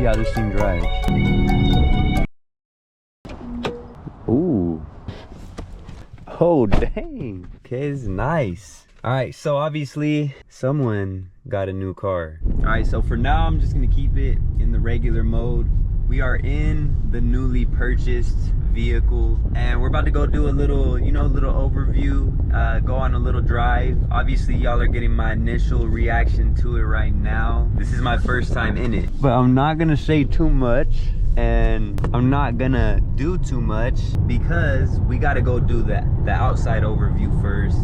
how this thing drives. Ooh. Oh, dang. Okay, this is nice. All right, so obviously someone got a new car. All right, so for now, I'm just gonna keep it in the regular mode. We are in the newly purchased vehicle and we're about to go do a little, you know, little overview, go on a little drive. Obviously, y'all are getting my initial reaction to it right now. This is my first time in it, but I'm not gonna say too much. And I'm not gonna do too much because we gotta go do the outside overview first,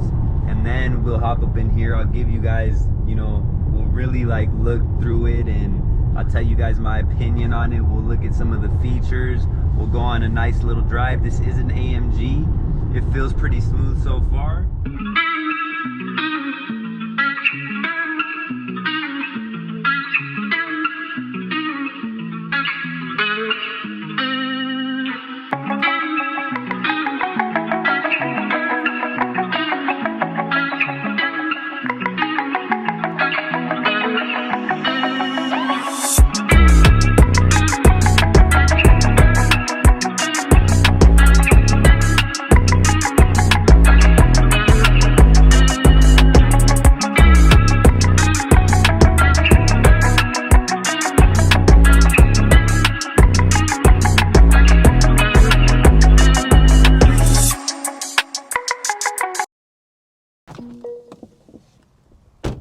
and then we'll hop up in here. I'll give you guys, you know, we'll really like look through it and I'll tell you guys my opinion on it. We'll look at some of the features. We'll go on a nice little drive. This is an AMG. It feels pretty smooth so far.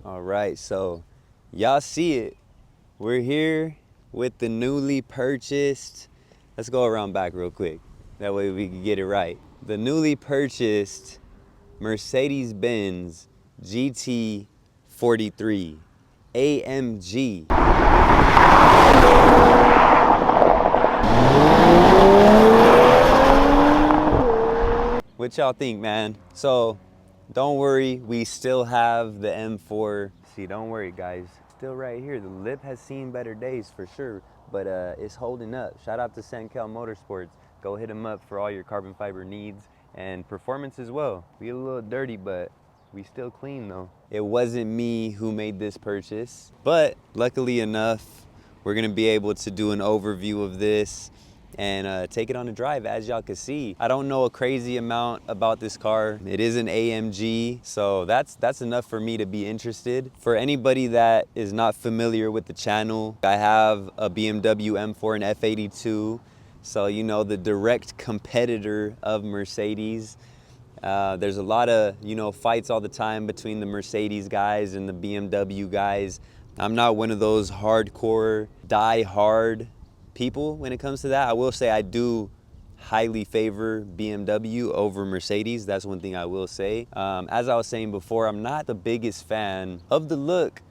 All right, so y'all see it. We're here with the newly purchased, let's go around back real quick. That way we can get it right. The newly purchased Mercedes-Benz GT43 AMG. What y'all think, man? So don't worry, we still have the M4. See, don't worry, guys. Still right here. The lip has seen better days for sure, but it's holding up. Shout out to Senkel Motorsports. Go hit them up for all your carbon fiber needs and performance as well. We get a little dirty, but we still clean though. It wasn't me who made this purchase, but luckily enough, we're gonna be able to do an overview of this and take it on a drive. As y'all can see, I don't know a crazy amount about this car. It is an AMG, so that's enough for me to be interested. For anybody that is not familiar with the channel, I have a BMW M4 and F82, so you know, the direct competitor of Mercedes. There's a lot of, you know, fights all the time between the Mercedes guys and the BMW guys. I'm not one of those hardcore, die-hard people when it comes to that. I will say I do highly favor BMW over Mercedes. That's one thing I will say. As I was saying before, I'm not the biggest fan of the look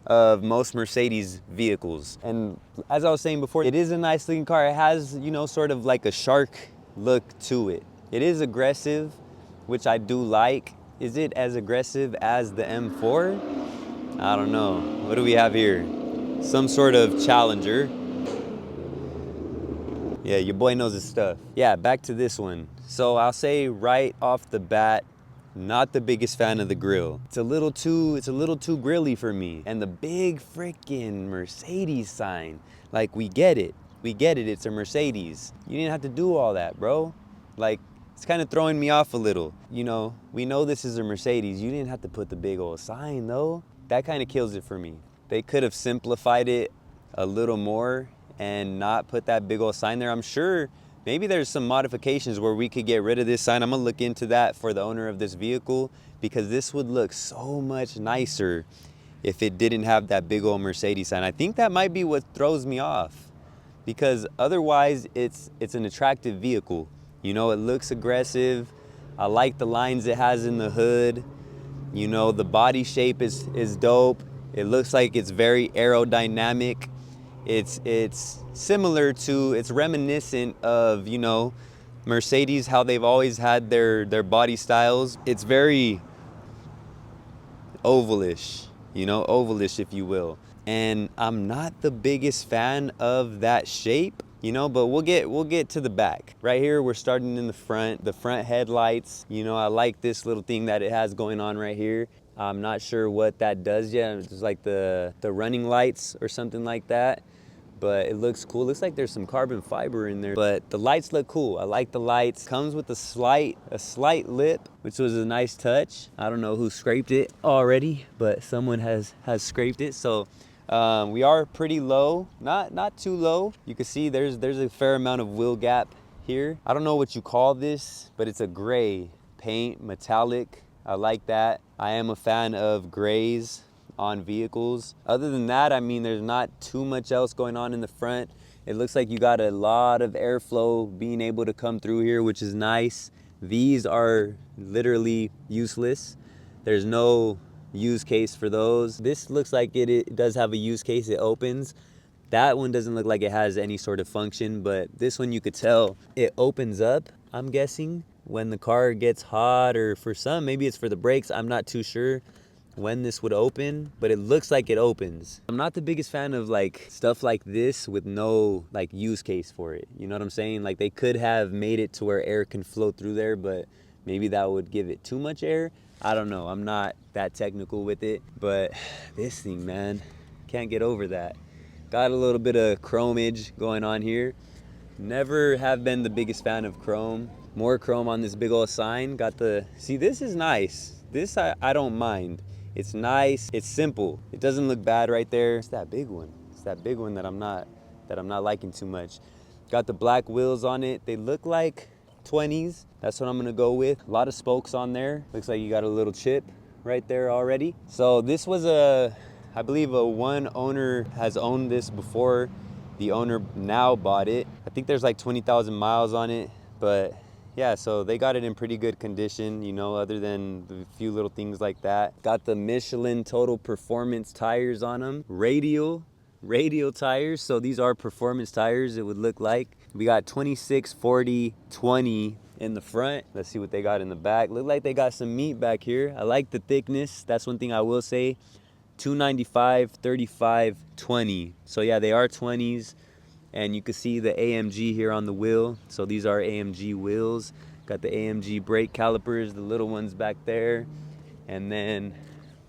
of most Mercedes vehicles. And as I was saying before, it is a nice looking car. It has, you know, sort of like a shark look to it. It is aggressive, which I do like. Is it as aggressive as the M4? I don't know. What do we have here? Some sort of Challenger. Yeah, your boy knows his stuff. Yeah, back to this one. So I'll say right off the bat, not the biggest fan of the grille. It's a little too grilly for me. And the big freaking Mercedes sign. Like, we get it, it's a Mercedes. You didn't have to do all that, bro. Like, it's kind of throwing me off a little. You know, we know this is a Mercedes. You didn't have to put the big old sign though. That kind of kills it for me. They could have simplified it a little more and not put that big old sign there. I'm sure maybe there's some modifications where we could get rid of this sign. I'm gonna look into that for the owner of this vehicle, because this would look so much nicer if it didn't have that big old Mercedes sign. I think that might be what throws me off, because otherwise it's an attractive vehicle. You know, it looks aggressive. I like the lines it has in the hood. You know, the body shape is dope. It looks like it's very aerodynamic. It's similar to, it's reminiscent of, you know, Mercedes, how they've always had their body styles. It's very ovalish, you know, ovalish if you will. And I'm not the biggest fan of that shape, you know, but we'll get to the back. Right here, we're starting in the front headlights. You know, I like this little thing that it has going on right here. I'm not sure what that does yet. It's like the running lights or something like that. but it looks cool. Looks like there's some carbon fiber in there, but the lights look cool. I like the lights. Comes with a slight lip, which was a nice touch. I don't know who scraped it already, but someone has scraped it. So we are pretty low, not too low. You can see there's a fair amount of wheel gap here. I don't know what you call this, but it's a gray paint, metallic. I like that. I am a fan of grays on vehicles. Other than that, I mean, there's not too much else going on in the front. It looks like you got a lot of airflow being able to come through here, which is nice. These are literally useless. There's no use case for those. This looks like it does have a use case. It opens. That one doesn't look like it has any sort of function, but this one you could tell it opens up, I'm guessing, when the car gets hot, or for some, maybe it's for the brakes. I'm not too sure when this would open, but it looks like it opens. I'm not the biggest fan of like stuff like this with no like use case for it. You know what I'm saying? Like they could have made it to where air can flow through there, but maybe that would give it too much air. I don't know. I'm not that technical with it, but this thing, man, can't get over that. Got a little bit of chromage going on here. Never have been the biggest fan of chrome. More chrome on this big old sign. Got the, see, this is nice. This I don't mind. It's nice, it's simple. It doesn't look bad right there. It's that big one. It's that big one that I'm not liking too much. Got the black wheels on it. They look like 20s. That's what I'm gonna go with. A lot of spokes on there. Looks like you got a little chip right there already. So this was I believe one owner has owned this before. The owner now bought it. I think there's like 20,000 miles on it, but yeah, so they got it in pretty good condition, you know, other than the few little things like that. Got the Michelin Total Performance tires on them. Radial tires, so these are performance tires, it would look like. We got 26, 40, 20 in the front. Let's see what they got in the back. Look like they got some meat back here. I like the thickness. That's one thing I will say. 295, 35, 20. So yeah, they are 20s. And you can see the AMG here on the wheel. So these are AMG wheels. Got the AMG brake calipers, the little ones back there. And then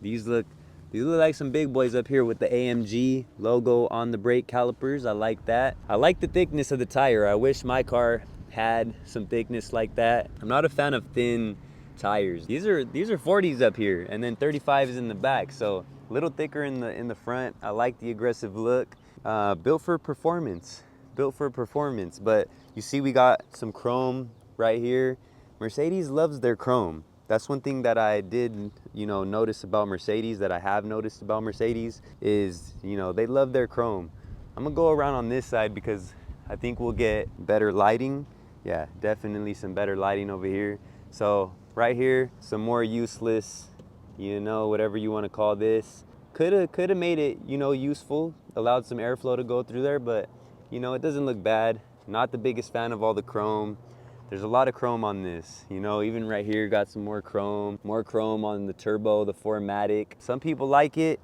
these look like some big boys up here with the AMG logo on the brake calipers. I like that. I like the thickness of the tire. I wish my car had some thickness like that. I'm not a fan of thin tires. These are 40s up here, and then 35s in the back. So a little thicker in the front. I like the aggressive look. Built for performance, but you see we got some chrome right here. Mercedes loves their chrome. That's one thing that I did, you know, notice about Mercedes, that I have noticed about Mercedes, is, you know, they love their chrome. I'm gonna go around on this side because I think we'll get better lighting. Yeah, definitely some better lighting over here. So right here, some more useless, you know, whatever you want to call this. Could have made it, you know, useful, allowed some airflow to go through there, but you know, it doesn't look bad. Not the biggest fan of all the chrome. There's a lot of chrome on this, you know, even right here got some more chrome on the turbo, the 4MATIC. Some people like it.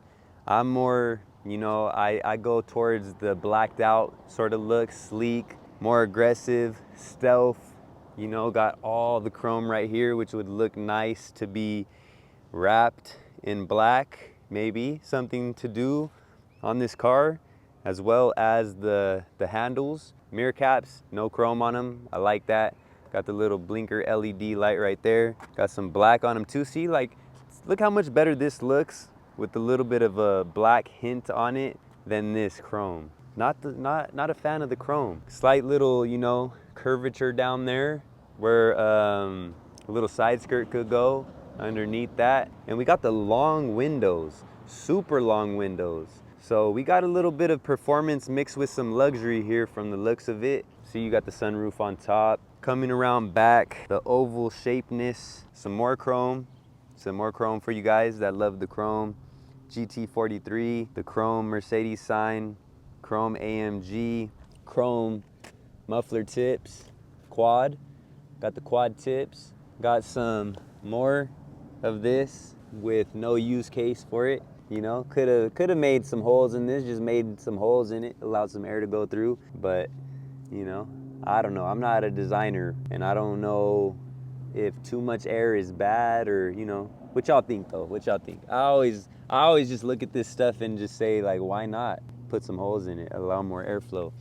I'm more, you know, I go towards the blacked out sort of look, sleek, more aggressive, stealth, you know, got all the chrome right here, which would look nice to be wrapped in black. Maybe something to do on this car, as well as the handles. Mirror caps, no chrome on them. I like that. Got the little blinker LED light right there. Got some black on them too. See, like, look how much better this looks with a little bit of a black hint on it than this chrome. Not a fan of the chrome. Slight little, you know, curvature down there where a little side skirt could go underneath that. And we got the long windows, super long windows. So we got a little bit of performance mixed with some luxury here from the looks of it. See, you got the sunroof on top. Coming around back, the oval shapeness, some more chrome for you guys that love the chrome. GT43, the chrome Mercedes sign, chrome AMG, chrome muffler tips, quad. Got the quad tips. Got some more of this with no use case for it. You know, could have made some holes in this, just made some holes in it, allowed some air to go through. But, you know, I don't know. I'm not a designer, and I don't know if too much air is bad, or, you know, what y'all think though? What y'all think? I always just look at this stuff and just say, like, why not? put some holes in it, allow more airflow.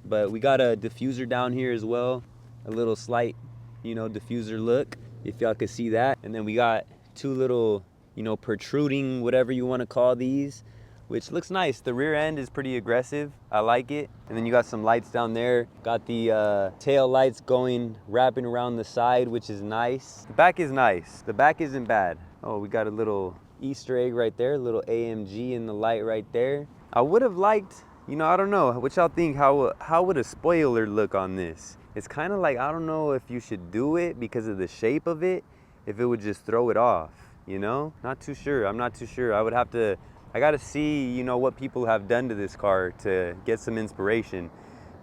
But we got a diffuser down here as well, a little slight, you know, diffuser look, if y'all could see that. And then we got two little, you know, protruding, whatever you want to call these, which looks nice. The rear end is pretty aggressive. I like it. And then you got some lights down there. Got the tail lights going, wrapping around the side, which is nice. The back is nice. The back isn't bad. Oh, we got a little Easter egg right there, a little AMG in the light right there. I would have liked, you know, I don't know, what y'all think, how would a spoiler look on this? It's kind of like, I don't know if you should do it because of the shape of it, if it would just throw it off, you know? Not too sure, I'm not too sure. I gotta see, you know, what people have done to this car to get some inspiration.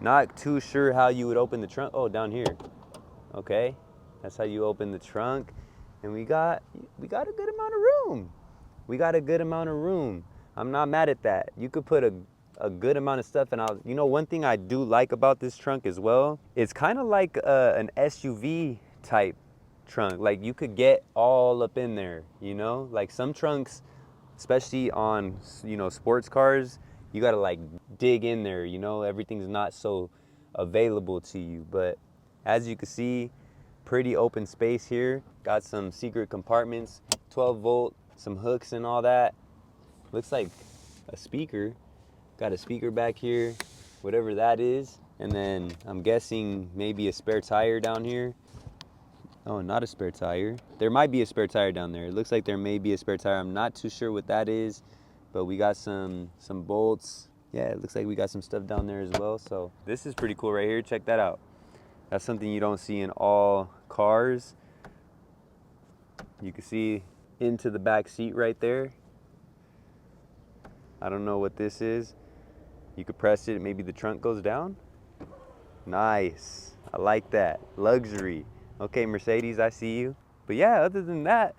Not too sure how you would open the trunk. Oh, down here. Okay, that's how you open the trunk. And we got a good amount of room. We got a good amount of room. I'm not mad at that. You could put a good amount of stuff. And you know, one thing I do like about this trunk as well, it's kind of like an SUV type trunk. Like you could get all up in there, you know? Like some trunks, especially on, you know, sports cars, you gotta like dig in there, you know? Everything's not so available to you. But as you can see, pretty open space here. Got some secret compartments, 12 volt, some hooks and all that. Looks like a speaker. Got a speaker back here, whatever that is. And then I'm guessing maybe a spare tire down here. Oh, not a spare tire. There might be a spare tire down there. It looks like there may be a spare tire. I'm not too sure what that is, but we got some bolts. Yeah, it looks like we got some stuff down there as well. So this is pretty cool right here. Check that out. That's something you don't see in all cars. You can see into the back seat right there. I don't know what this is. You could press it, maybe the trunk goes down. Nice, I like that, luxury. Okay, Mercedes, I see you. But yeah, other than that,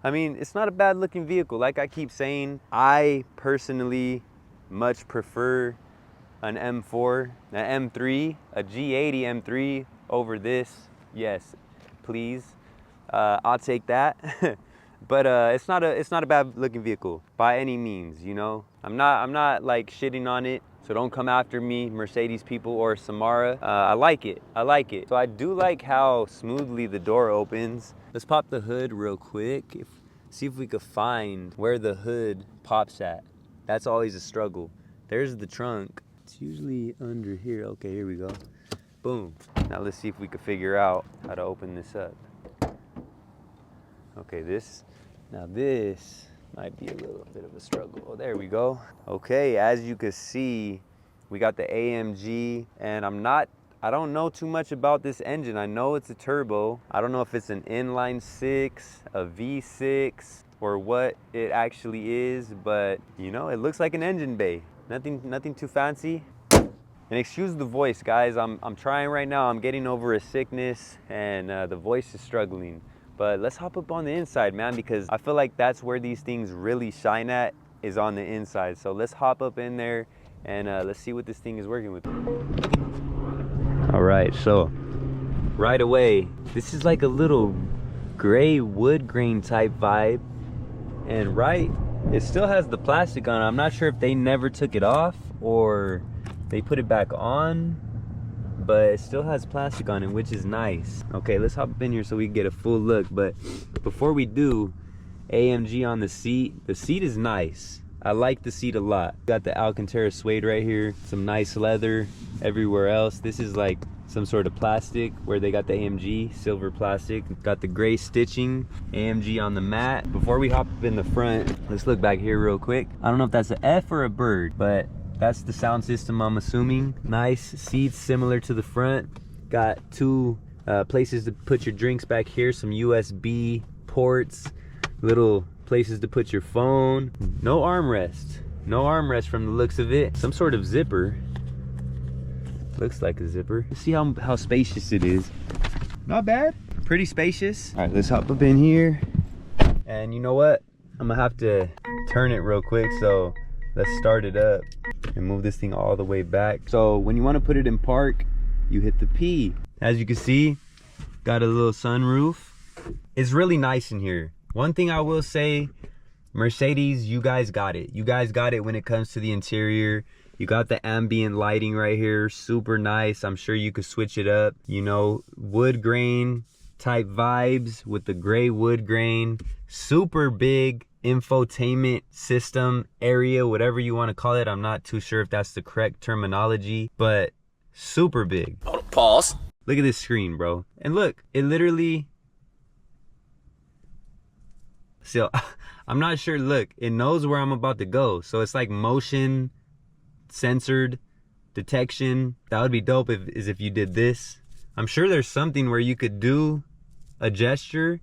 I mean, it's not a bad looking vehicle. Like I keep saying, I personally much prefer an M4, an M3, a G80 M3 over this. Yes, please, I'll take that. But it's not a bad looking vehicle by any means, you know. I'm not like shitting on it, so don't come after me, Mercedes people or Samara. I like it. So I do like how smoothly the door opens. Let's pop the hood real quick. See if we could find where the hood pops at. That's always a struggle. There's the trunk. It's usually under here. Okay, here we go. Boom. Now let's see if we could figure out how to open this up. Okay, this might be a little bit of a struggle. Oh, there we go. Okay, as you can see, we got the AMG, and I don't know too much about this engine. I know it's a turbo. I don't know if it's an inline six, a V6, or what it actually is, but you know, it looks like an engine bay. Nothing too fancy. And excuse the voice, guys. I'm trying right now. I'm getting over a sickness, and the voice is struggling. But let's hop up on the inside, man, because I feel like that's where these things really shine at, is on the inside. So let's hop up in there and let's see what this thing is working with. All right, so right away, this is like a little gray wood grain type vibe. And right, it still has the plastic on it. I'm not sure if they never took it off or they put it back on, but it still has plastic on it, which is nice. Okay, let's hop up in here so we can get a full look. But before we do, AMG on the seat. The seat is nice. I like the seat a lot. Got the Alcantara suede right here, some nice leather everywhere else. This is like some sort of plastic where they got the AMG, silver plastic. Got the gray stitching, AMG on the mat. Before we hop up in the front, let's look back here real quick. I don't know if that's an F or a bird, but that's the sound system, I'm assuming. Nice seats, similar to the front. Got two places to put your drinks back here, some USB ports, little places to put your phone. No armrest from the looks of it. Some sort of zipper. Looks like a zipper. See how spacious it is. Not bad, pretty spacious. All right, let's hop up in here. And you know what? I'm gonna have to turn it real quick, so let's start it up and move this thing all the way back. So when you want to put it in park, you hit the P. As you can see, got a little sunroof. It's really nice in here. One thing I will say, Mercedes, you guys got it. You guys got it when it comes to the interior. You got the ambient lighting right here, super nice. I'm sure you could switch it up, you know, wood grain type vibes with the gray wood grain. Super big infotainment system area, whatever you want to call it. I'm not too sure if that's the correct terminology, but super big. Pause. Look at this screen, bro. And look, it literally, so I'm not sure, look, it knows where I'm about to go. So it's like motion censored detection. That would be dope if you did this. I'm sure there's something where you could do a gesture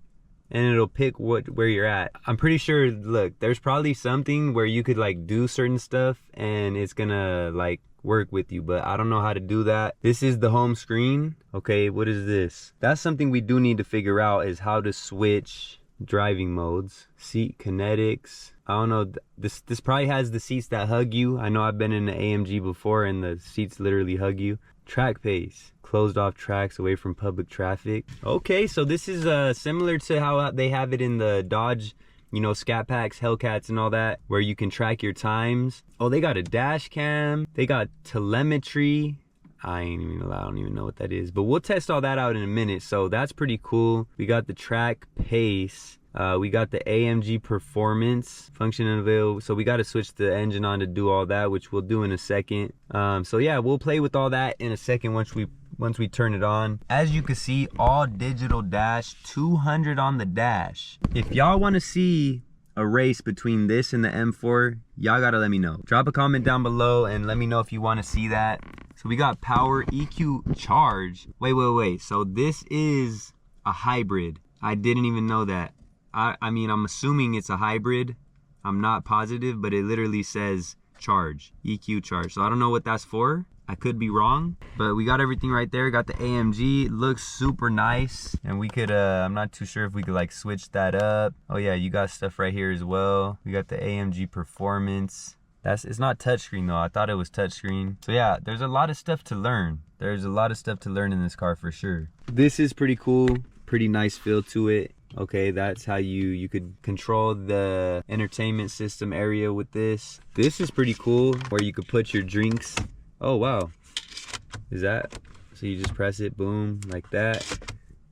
and it'll pick where you're at. I'm pretty sure, look, there's probably something where you could like do certain stuff and it's gonna like work with you, but I don't know how to do that. This is the home screen. Okay, what is this? That's something we do need to figure out, is how to switch driving modes. Seat kinetics. I don't know, this probably has the seats that hug you. I know I've been in the AMG before and the seats literally hug you. Track pace, closed off tracks away from public traffic. Okay, so this is similar to how they have it in the Dodge, you know, Scat Packs, Hellcats and all that, where you can track your times. Oh, they got a dash cam, they got telemetry. I don't even know what that is, but we'll test all that out in a minute. So that's pretty cool. We got the track pace. We got the AMG performance function available. So we got to switch the engine on to do all that, which we'll do in a second. So yeah, we'll play with all that in a second once we turn it on. As you can see, all digital dash, 200 on the dash. If y'all want to see a race between this and the M4, y'all gotta let me know. Drop a comment down below and let me know if you want to see that. So we got power, EQ, charge. Wait. So this is a hybrid. I didn't even know that. I mean, I'm assuming it's a hybrid. I'm not positive, but it literally says charge, EQ charge. So I don't know what that's for. I could be wrong, but we got everything right there. Got the AMG, it looks super nice. And we could, I'm not too sure if we could like switch that up. Oh yeah, you got stuff right here as well. We got the AMG performance. It's not touchscreen though. I thought it was touchscreen. So yeah, there's a lot of stuff to learn. There's a lot of stuff to learn in this car for sure. This is pretty cool, pretty nice feel to it. Okay, that's how you could control the entertainment system area with this. This is pretty cool, where you could put your drinks. Oh wow, is that, so you just press it, boom, like that.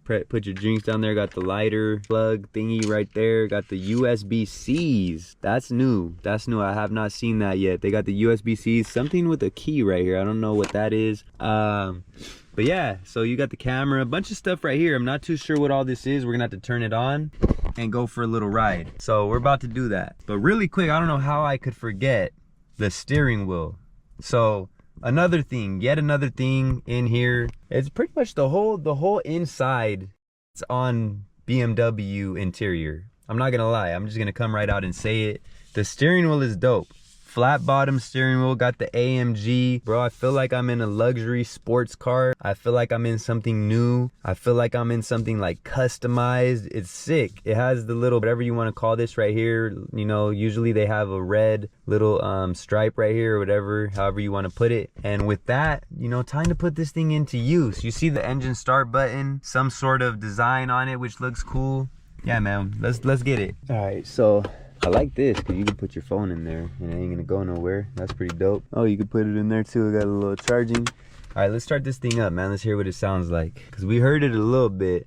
Put your drinks down there. Got the lighter plug thingy right there. Got the USB-Cs. That's new. That's new. I have not seen that yet. They got the USB-Cs. Something with a key right here. I don't know what that is. But yeah, so you got the camera. A bunch of stuff right here. I'm not too sure what all this is. We're gonna have to turn it on and go for a little ride. So we're about to do that. But really quick, I don't know how I could forget the steering wheel. So another thing, yet another thing in here. It's pretty much the whole inside. It's on BMW interior. I'm not gonna lie, I'm just gonna come right out and say it. The steering wheel is dope. Flat bottom steering wheel, got the AMG. Bro, I feel like I'm in a luxury sports car. I feel like I'm in something new. I feel like I'm in something like customized. It's sick. It has the little, whatever you want to call this right here. You know, usually they have a red little stripe right here or whatever, however you want to put it. And with that, you know, time to put this thing into use. You see the engine start button, some sort of design on it, which looks cool. Yeah, man, let's get it. All right, so I like this because you can put your phone in there and it ain't gonna go nowhere. That's pretty dope. Oh, you can put it in there too. Got a little charging. All right, let's start this thing up, man. Let's hear what it sounds like, because we heard it a little bit.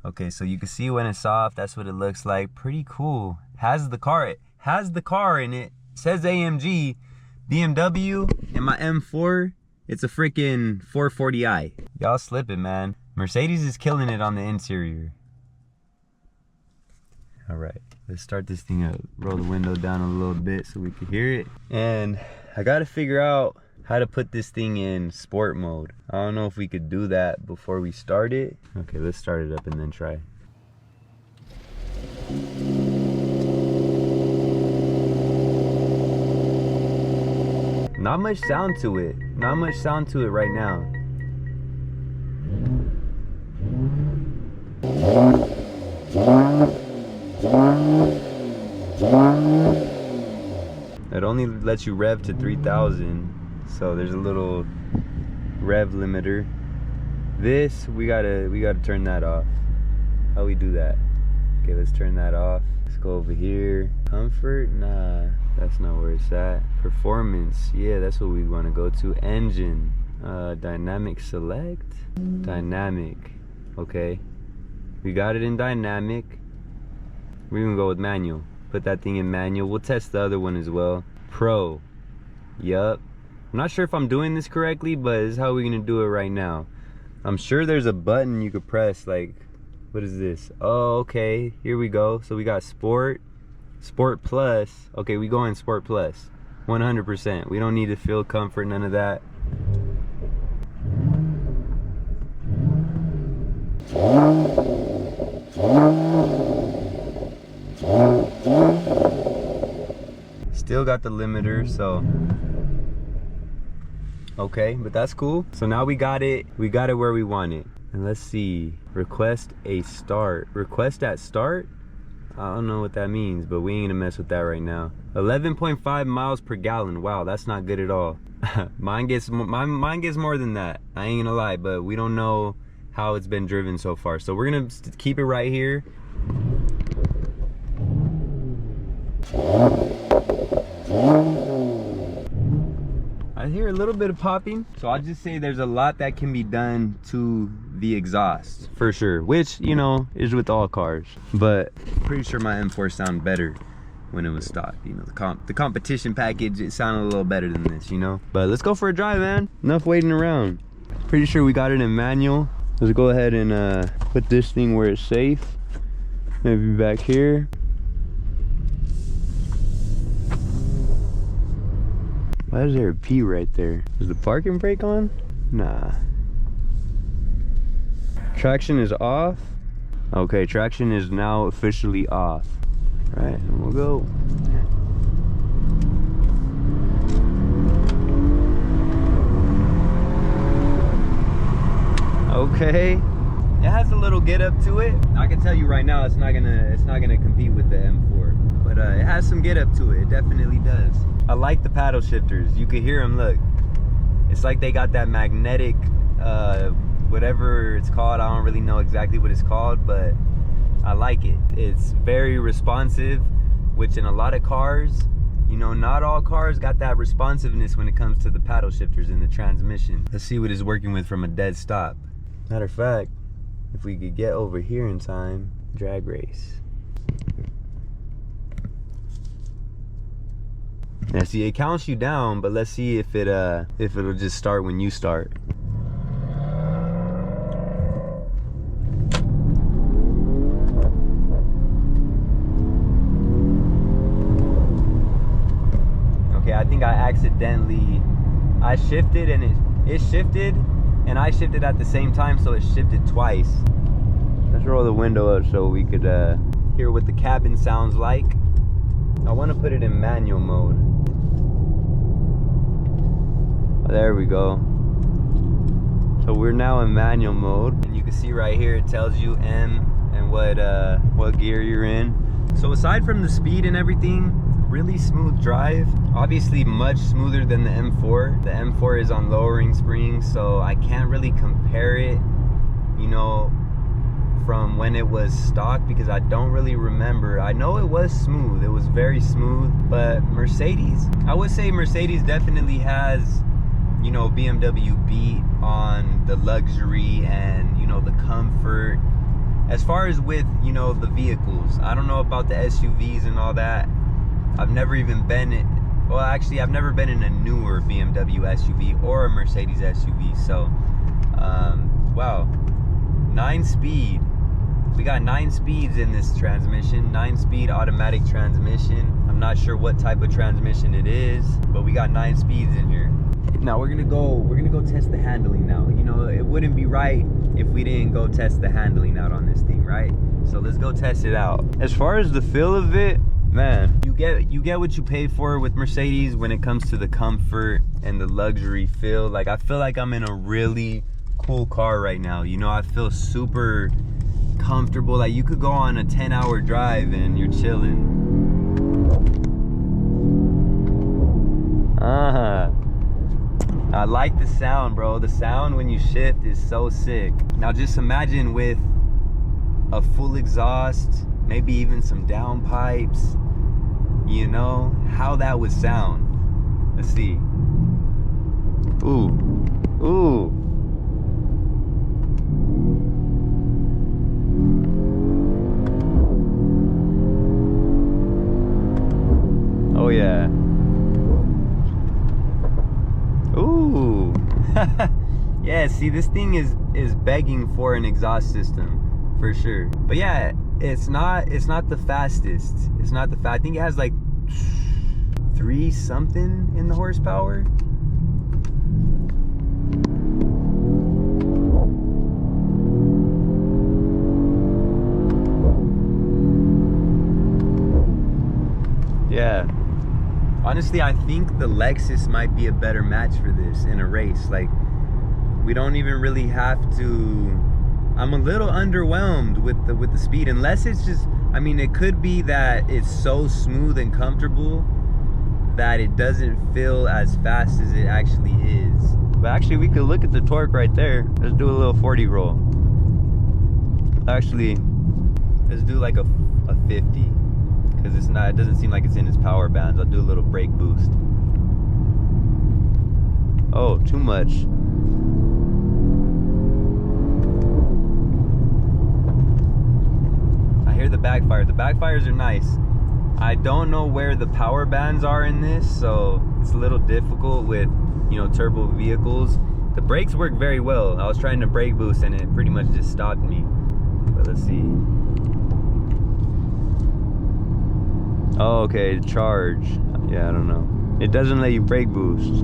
Okay, so you can see when it's off, that's what it looks like. Pretty cool. Has the car in it. Says AMG. BMW and my M4, it's a freaking 440i. Y'all slipping, man. Mercedes is killing it on the interior. All right, let's start this thing up. Roll the window down a little bit so we can hear it. And I gotta figure out how to put this thing in sport mode. I don't know if we could do that before we start it. Okay, let's start it up and then try. Not much sound to it. Not much sound to it right now. It only lets you rev to 3,000, so there's a little rev limiter. This we gotta turn that off. How we do that? Okay, let's turn that off. go over here. Comfort, nah, that's not where it's at. Performance, yeah, that's what we want to go to. Engine, dynamic select, dynamic. Okay, we got it in dynamic. We're gonna go with manual. Put that thing in manual. We'll test the other one as well. Pro, yup. I'm not sure if I'm doing this correctly, but this is how we're gonna do it right now. I'm sure there's a button you could press, like, what is this? Oh, okay, here we go. So we got sport, sport plus. Okay, we go in sport plus, 100%. We don't need to feel comfort, none of that. Still got the limiter, so okay, but that's cool. So now we got it where we want it. And let's see, request a start. Request at start? I don't know what that means, but we ain't gonna mess with that right now. 11.5 miles per gallon. Wow, that's not good at all. mine gets more than that. I ain't gonna lie, but we don't know how it's been driven so far. So we're gonna keep it right here. I hear a little bit of popping, so I'll just say there's a lot that can be done to the exhaust for sure, which, you know, is with all cars, but pretty sure my M4 sounded better when it was stock. You know, the competition package, it sounded a little better than this, you know. But let's go for a drive, man. Enough waiting around. Pretty sure we got it in manual. Let's go ahead and put this thing where it's safe. Maybe back here. Why is there a P right there? Is the parking brake on? Nah. Traction is off. Okay, traction is now officially off. Right, and we'll go. Okay. It has a little get up to it. I can tell you right now, it's not gonna compete with the M4, but it has some get up to it. It definitely does. I like the paddle shifters. You can hear them. Look, it's like they got that magnetic, whatever it's called. I don't really know exactly what it's called, but I like it. It's very responsive, which in a lot of cars, you know, not all cars got that responsiveness when it comes to the paddle shifters in the transmission. Let's see what it's working with from a dead stop. Matter of fact, if we could get over here in time, drag race. Now see, it counts you down, but let's see if it'll just start when you start. Okay, I think I shifted and it shifted and I shifted at the same time, so it shifted twice. Let's roll the window up so we could hear what the cabin sounds like. I want to put it in manual mode. There we go. So we're now in manual mode, and you can see right here it tells you M and what gear you're in. So aside from the speed and everything, really smooth drive. Obviously much smoother than the M4. The M4 is on lowering springs, so I can't really compare it, you know, from when it was stock, because I don't really remember. I know it was smooth, it was very smooth, but Mercedes, I would say Mercedes definitely has, you know, BMW beat on the luxury and, you know, the comfort. As far as with, you know, the vehicles, I don't know about the SUVs and all that. I've never even been in, well, actually I've never been in a newer BMW SUV or a Mercedes SUV. So wow, 9-speed. We got 9 speeds in this transmission, 9-speed automatic transmission. I'm not sure what type of transmission it is, but we got 9 speeds in here. Now we're gonna go test the handling now. You know, it wouldn't be right if we didn't go test the handling out on this thing, right? So let's go test it out. As far as the feel of it, man, you get what you pay for with Mercedes when it comes to the comfort and the luxury feel. Like, I feel like I'm in a really cool car right now. You know, I feel super comfortable. Like, you could go on a 10-hour drive and you're chilling. I like the sound, bro. The sound when you shift is so sick. Now just imagine with a full exhaust, maybe even some downpipes, you know, how that would sound. Let's see. Ooh, ooh. Oh yeah. Ooh. Yeah, see, this thing is begging for an exhaust system for sure. But yeah, it's not the fastest. It's not the fast. I think it has like 3 something in the horsepower. Yeah. Honestly, I think the Lexus might be a better match for this in a race. Like, we don't even really have to. I'm a little underwhelmed with the speed, unless it's just, I mean, it could be that it's so smooth and comfortable that it doesn't feel as fast as it actually is. But actually, we could look at the torque right there. Let's do a little 40 roll. Actually, let's do like a 50. Because it's not, it doesn't seem like it's in its power bands. I'll do a little brake boost. Oh, too much. I hear the backfire. The backfires are nice. I don't know where the power bands are in this, so it's a little difficult with, you know, turbo vehicles. The brakes work very well. I was trying to brake boost and it pretty much just stopped me. But let's see. Oh, okay, charge. Yeah, I don't know. It doesn't let you brake boost.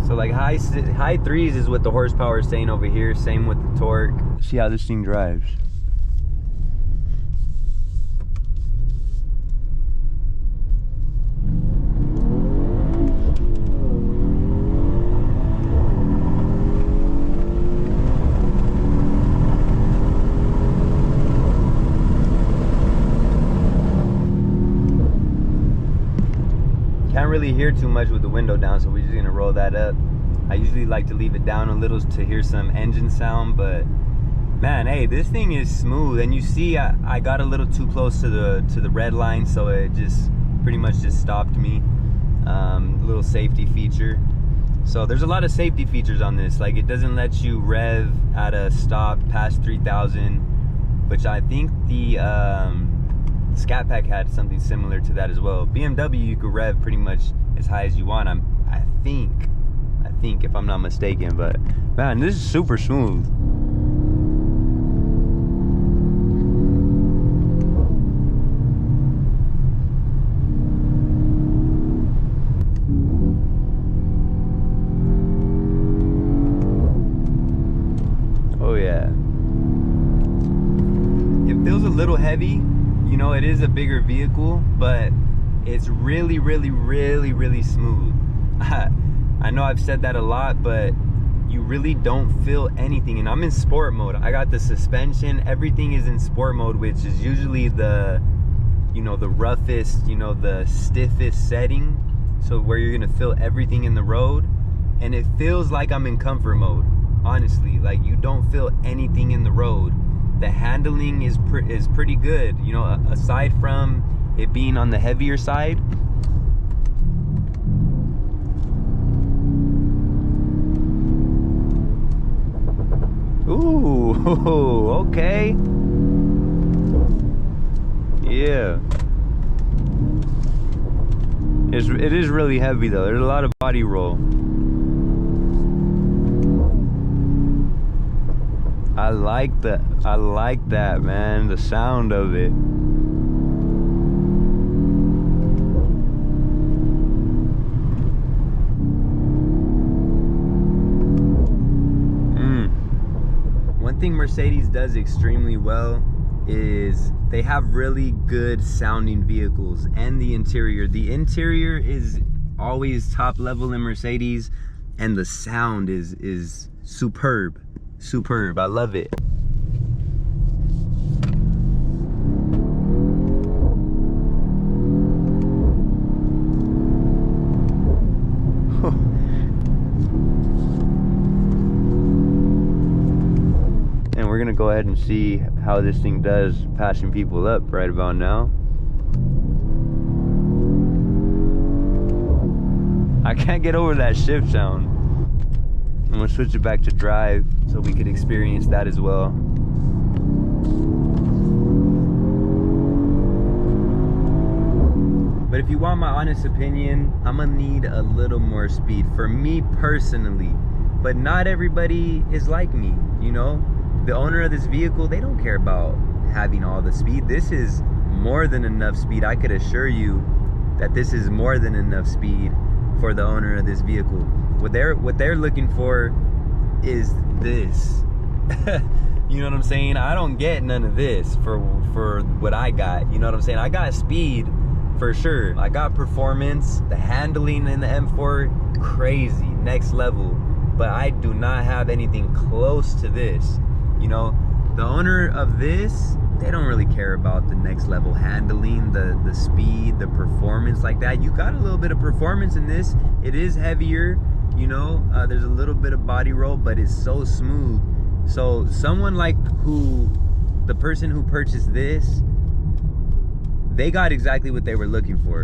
So like high threes is what the horsepower is saying over here. Same with the torque. See how this thing drives. Really hear too much with the window down, so we're just gonna roll that up. I usually like to leave it down a little to hear some engine sound, but man, hey, this thing is smooth. And you see I got a little too close to the red line, so it just pretty much just stopped me. Little safety feature. So there's a lot of safety features on this. Like, it doesn't let you rev at a stop past 3,000, which I think the Scat Pack had something similar to that as well. BMW, you could rev pretty much as high as you want. I think if I'm not mistaken, but man, this is super smooth. Oh yeah. It feels a little heavy. You know, it is a bigger vehicle, but it's really, really, really, really smooth. I know I've said that a lot, but you really don't feel anything. And I'm in sport mode. I got the suspension. Everything is in sport mode, which is usually the, you know, the roughest, you know, the stiffest setting. So where you're gonna feel everything in the road. And it feels like I'm in comfort mode, honestly. Like, you don't feel anything in the road. The handling is pretty good, you know, aside from it being on the heavier side. Ooh, okay. Yeah. It is really heavy though. There's a lot of body roll. I like that, man. The sound of it. One thing Mercedes does extremely well is they have really good sounding vehicles, and the interior. The interior is always top level in Mercedes, and the sound is superb. Superb. I love it. we're gonna go ahead and see how this thing does passing people up right about now. I can't get over that shift sound. I'm gonna switch it back to drive so we could experience that as well. But if you want my honest opinion, I'm gonna need a little more speed for me personally. But not everybody is like me, you know? The owner of this vehicle, they don't care about having all the speed. This is more than enough speed. I could assure you that this is more than enough speed for the owner of this vehicle. What they're looking for is this. You know what I'm saying? I don't get none of this for what I got. You know what I'm saying? I got speed for sure. I got performance. The handling in the M4, crazy, next level. But I do not have anything close to this. You know, the owner of this, they don't really care about the next level handling, the speed, the performance like that. You got a little bit of performance in this. It is heavier, you know, there's a little bit of body roll, but it's so smooth. So someone like the person who purchased this, they got exactly what they were looking for.